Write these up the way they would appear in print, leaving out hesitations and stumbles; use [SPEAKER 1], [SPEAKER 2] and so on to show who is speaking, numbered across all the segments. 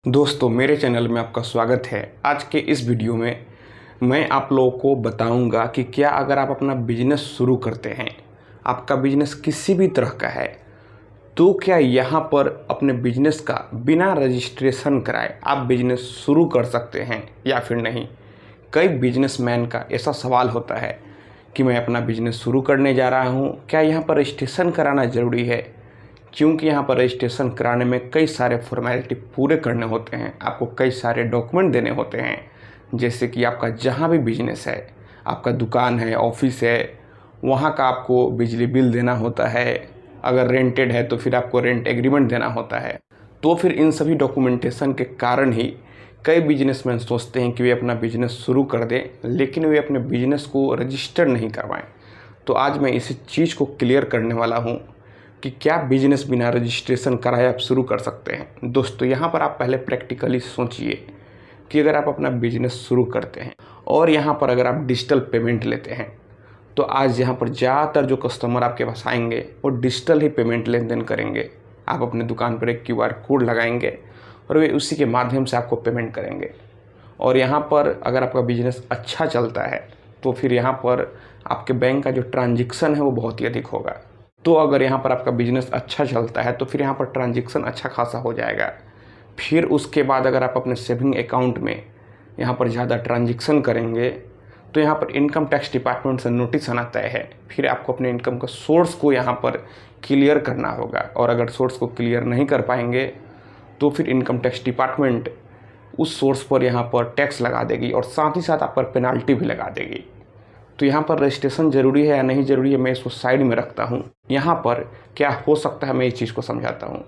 [SPEAKER 1] दोस्तों मेरे चैनल में आपका स्वागत है। आज के इस वीडियो में मैं आप लोगों को बताऊंगा कि क्या अगर आप अपना बिजनेस शुरू करते हैं, आपका बिजनेस किसी भी तरह का है, तो क्या यहाँ पर अपने बिजनेस का बिना रजिस्ट्रेशन कराए आप बिजनेस शुरू कर सकते हैं या फिर नहीं। कई बिजनेसमैन का ऐसा सवाल होता है कि मैं अपना बिजनेस शुरू करने जा रहा हूँ, क्या यहाँ पर रजिस्ट्रेशन कराना ज़रूरी है? क्योंकि यहाँ पर रजिस्ट्रेशन कराने में कई सारे फॉर्मेलिटी पूरे करने होते हैं, आपको कई सारे डॉक्यूमेंट देने होते हैं। जैसे कि आपका जहाँ भी बिजनेस है, आपका दुकान है, ऑफिस है, वहाँ का आपको बिजली बिल देना होता है। अगर रेंटेड है तो फिर आपको रेंट एग्रीमेंट देना होता है। तो फिर इन सभी डॉक्यूमेंटेशन के कारण ही कई बिजनेसमैन सोचते हैं कि वे अपना बिजनेस शुरू कर दें, लेकिन वे अपने बिजनेस को रजिस्टर नहीं करवाएं। तो आज मैं इस चीज़ को क्लियर करने वाला हूँ कि क्या बिजनेस बिना रजिस्ट्रेशन कराए आप शुरू कर सकते हैं। दोस्तों यहाँ पर आप पहले प्रैक्टिकली सोचिए कि अगर आप अपना बिजनेस शुरू करते हैं और यहाँ पर अगर आप डिजिटल पेमेंट लेते हैं, तो आज यहाँ पर ज़्यादातर जो कस्टमर आपके पास आएंगे वो डिजिटल ही पेमेंट लेन देन करेंगे। आप अपने दुकान पर एक QR कोड लगाएंगे और वे उसी के माध्यम से आपको पेमेंट करेंगे। और यहाँ पर अगर आपका बिजनेस अच्छा चलता है तो फिर यहाँ पर आपके बैंक का जो ट्रांजेक्शन है वो बहुत ही अधिक होगा। तो अगर यहाँ पर आपका बिजनेस अच्छा चलता है तो फिर यहाँ पर ट्रांजेक्शन अच्छा खासा हो जाएगा। फिर उसके बाद अगर आप अपने सेविंग अकाउंट में यहाँ पर ज़्यादा ट्रांजेक्शन करेंगे तो यहाँ पर इनकम टैक्स डिपार्टमेंट से नोटिस आना तय है। फिर आपको अपने इनकम का सोर्स को यहाँ पर क्लियर करना होगा, और अगर सोर्स को क्लियर नहीं कर पाएंगे तो फिर इनकम टैक्स डिपार्टमेंट उस सोर्स पर यहाँ पर टैक्स लगा देगी और साथ ही साथ आप पर पेनाल्टी भी लगा देगी। तो यहाँ पर रजिस्ट्रेशन ज़रूरी है या नहीं ज़रूरी है, मैं इसको साइड में रखता हूँ। यहाँ पर क्या हो सकता है मैं इस चीज़ को समझाता हूँ।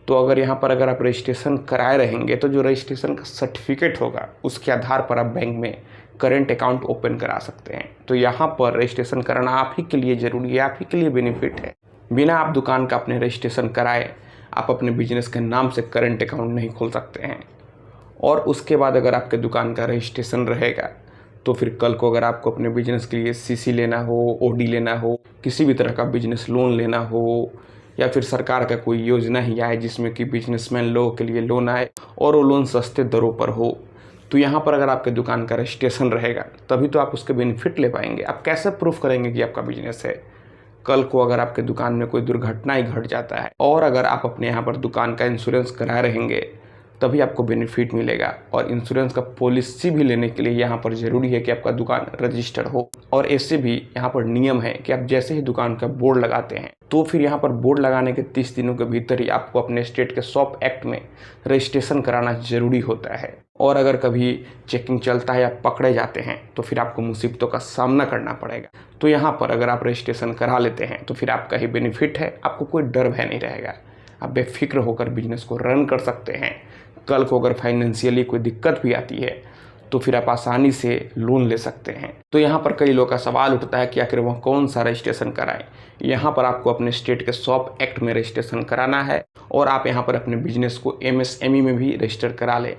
[SPEAKER 1] तो अगर यहाँ पर अगर आप रजिस्ट्रेशन कराए रहेंगे तो जो रजिस्ट्रेशन का सर्टिफिकेट होगा उसके आधार पर आप बैंक में करेंट अकाउंट ओपन करा सकते हैं। तो यहाँ पर रजिस्ट्रेशन कराना आप ही के लिए ज़रूरी है, आप ही के लिए बेनिफिट है। बिना आप दुकान का अपने रजिस्ट्रेशन कराए आप अपने बिजनेस के नाम से करेंट अकाउंट नहीं खोल सकते हैं। और उसके बाद अगर आपके दुकान का रजिस्ट्रेशन रहेगा तो फिर कल को अगर आपको अपने बिजनेस के लिए CC लेना हो, OD लेना हो, किसी भी तरह का बिजनेस लोन लेना हो, या फिर सरकार का कोई योजना ही आए जिसमें कि बिजनेसमैन लोगों के लिए लोन आए और वो लोन सस्ते दरों पर हो, तो यहाँ पर अगर आपके दुकान का रजिस्ट्रेशन रहेगा तभी तो आप उसके बेनिफिट ले पाएंगे। आप कैसे प्रूफ करेंगे कि आपका बिजनेस है? कल को अगर आपके दुकान में कोई दुर्घटना ही घट जाता है और अगर आप अपने यहाँ पर दुकान का इंश्योरेंस कराए रहेंगे तभी आपको बेनिफिट मिलेगा। और इंश्योरेंस का पॉलिसी भी लेने के लिए यहाँ पर ज़रूरी है कि आपका दुकान रजिस्टर्ड हो। और ऐसे भी यहाँ पर नियम है कि आप जैसे ही दुकान का बोर्ड लगाते हैं तो फिर यहाँ पर बोर्ड लगाने के 30 दिनों के भीतर ही आपको अपने स्टेट के शॉप एक्ट में रजिस्ट्रेशन कराना ज़रूरी होता है। और अगर कभी चेकिंग चलता है या पकड़े जाते हैं तो फिर आपको मुसीबतों का सामना करना पड़ेगा। तो यहाँ पर अगर आप रजिस्ट्रेशन करा लेते हैं तो फिर आपका ही बेनिफिट है, आपको कोई डर भय नहीं रहेगा। आप बेफिक्र होकर बिजनेस को रन कर सकते हैं। कल को अगर फाइनेंशियली कोई दिक्कत भी आती है तो फिर आप आसानी से लोन ले सकते हैं। तो यहाँ पर कई लोगों का सवाल उठता है कि आखिर वह कौन सा रजिस्ट्रेशन कराएं। यहाँ पर आपको अपने स्टेट के शॉप एक्ट में रजिस्ट्रेशन कराना है और आप यहाँ पर अपने बिजनेस को MSME में भी रजिस्टर करा लें,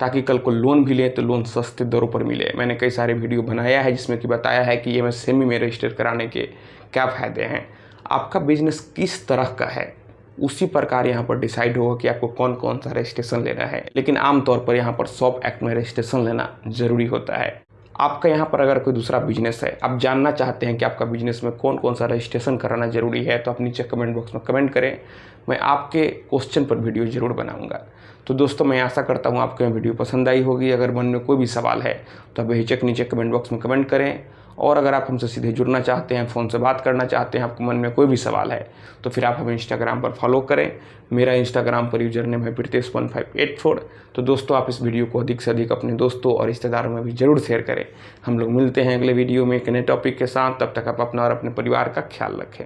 [SPEAKER 1] ताकि कल को लोन भी लें तो लोन सस्ते दरों पर मिले। मैंने कई सारे वीडियो बनाया है जिसमें कि बताया है कि MSME में रजिस्टर कराने के क्या फ़ायदे हैं। आपका बिजनेस किस तरह का है उसी प्रकार यहाँ पर डिसाइड होगा कि आपको कौन कौन सा रजिस्ट्रेशन लेना है। लेकिन आमतौर पर यहाँ पर शॉप एक्ट में रजिस्ट्रेशन लेना ज़रूरी होता है। आपका यहाँ पर अगर कोई दूसरा बिजनेस है, आप जानना चाहते हैं कि आपका बिजनेस में कौन कौन सा रजिस्ट्रेशन कराना ज़रूरी है, तो आप नीचे कमेंट बॉक्स में कमेंट करें, मैं आपके क्वेश्चन पर वीडियो ज़रूर बनाऊँगा। तो दोस्तों मैं आशा करता हूँ आपको यह वीडियो पसंद आई होगी। अगर मन में कोई भी सवाल है तो आप बेहिचक नीचे कमेंट बॉक्स में कमेंट करें। और अगर आप हमसे सीधे जुड़ना चाहते हैं, फ़ोन से बात करना चाहते हैं, आपको मन में कोई भी सवाल है तो फिर आप हमें इंस्टाग्राम पर फॉलो करें। मेरा इंस्टाग्राम पर यूज़र नेम है Pritesh1584। तो दोस्तों आप इस वीडियो को अधिक से अधिक अपने दोस्तों और रिश्तेदारों में भी ज़रूर शेयर करें। हम लोग मिलते हैं अगले वीडियो में एक नए टॉपिक के साथ। तब तक आप अपना और अपने परिवार का ख्याल रखें।